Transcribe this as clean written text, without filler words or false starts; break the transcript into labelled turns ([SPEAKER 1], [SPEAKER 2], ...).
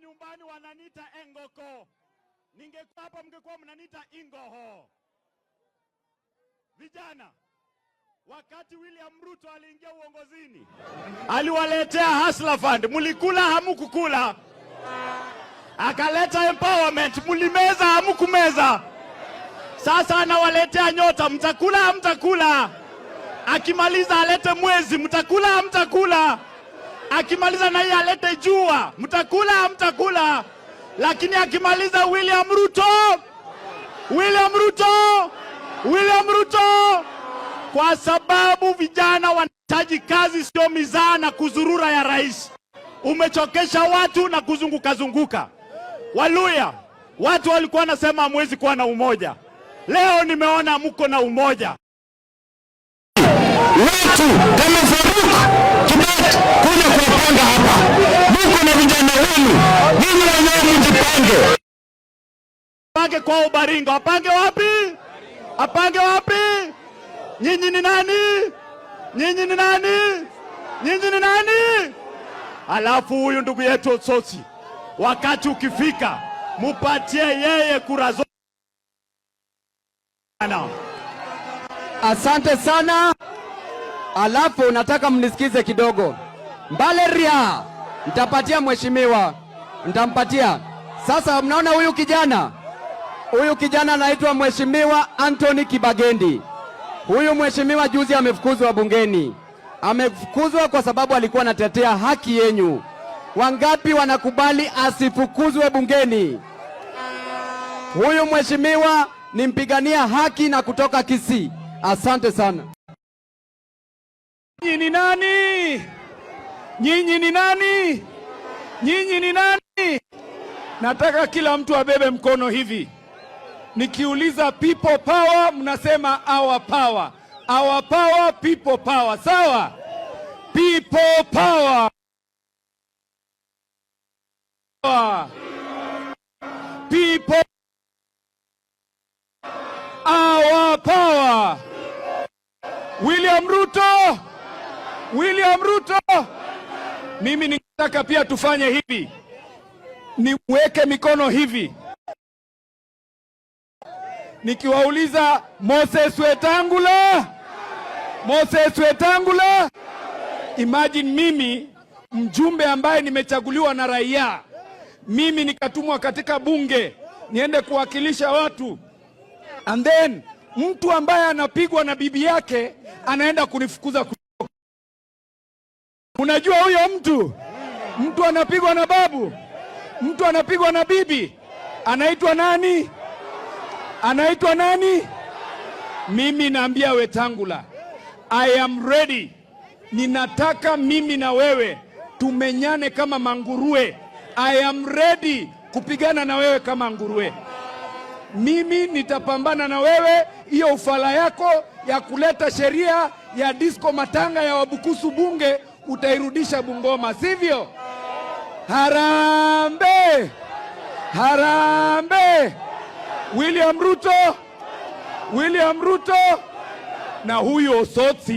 [SPEAKER 1] nyumbani wananiita engoko. Ningekuwa hapa mngekuwa mnaniita ingoho. Vijana, wakati William Ruto aliingia uongozini, aliwaletea Hustler Fund. Mulikula hamukukula. Akaleta empowerment, mulimeza hamukumeza. Sasa anawaletea nyota, mtakula hamtakula. Akimaliza alete mwezi, mtakula hamtakula. Akimaliza na yeye alete jua, mtakula hamtakula. Lakini akimaliza William Ruto, kwa sababu vijana wanahitaji kazi, sio mizaa na kuzurura ya rais. Umechokesha watu na kuzunguka. Waluya, watu walikuwa nasema hamwezi kuwa na umoja. Leo nimeona mko na umoja.
[SPEAKER 2] Watu kama Kibagendi kuja kuwapanga hapa. Mko na vijana wenu. Ninyi wenyewe mjipange.
[SPEAKER 1] Apange kwa Ubaringo. Apange wapi? Apange wapi? Nyinyi ni nani? Nyinyi ni nani? Nyinyi ni nani? Alafu huyu ndugu yetu Osotsi, wakati ukifika, mupatie yeye kura zote.
[SPEAKER 3] Asante sana. Alafu nataka mnisikize kidogo. Mbaleria nitapatia mheshimiwa, nitampatia. Sasa mnaona huyu kijana? Huyu kijana anaitwa Mheshimiwa Anthony Kibagendi. Huyu mheshimiwa juzi amefukuzwa bungeni. Amefukuzwa kwa sababu alikuwa anatetea haki yenu. Wangapi wanakubali asifukuzwe bungeni? Huyu mheshimiwa ni mpigania haki na kutoka Kisii. Asante sana.
[SPEAKER 1] Nyinyi ni nani? Nyinyi ni nani? Nyinyi ni nani? Nataka kila mtu abebe mkono hivi. Nikiuliza people power, mnasema our power. Our power, people power. Sawa? People power. People. Our power. William Ruto. Mimi ningetaka pia tufanye hivi. Niweke mikono hivi. Nikiwauliza Moses Wetangula. Imagine mimi mjumbe ambaye nimechaguliwa na raia. Mimi nikatumwa katika bunge niende kuwakilisha watu. And then mtu ambaye anapigwa na bibi yake anaenda kunifukuza. Unajua huyo mtu anapigwa na babu, mtu anapigwa na bibi, anaitwa nani? Anaitwa nani? Mimi naambia Wetangula, I am ready. Ninataka mimi na wewe tumenyane kama manguruwe. I am ready kupigana na wewe kama nguruwe. Mimi nitapambana na wewe. Hiyo ufala yako ya kuleta sheria ya disco matanga ya Wabukusu bunge utairudisha Bungoma, sivyo? Harambe! William Ruto na huyo Osotsi.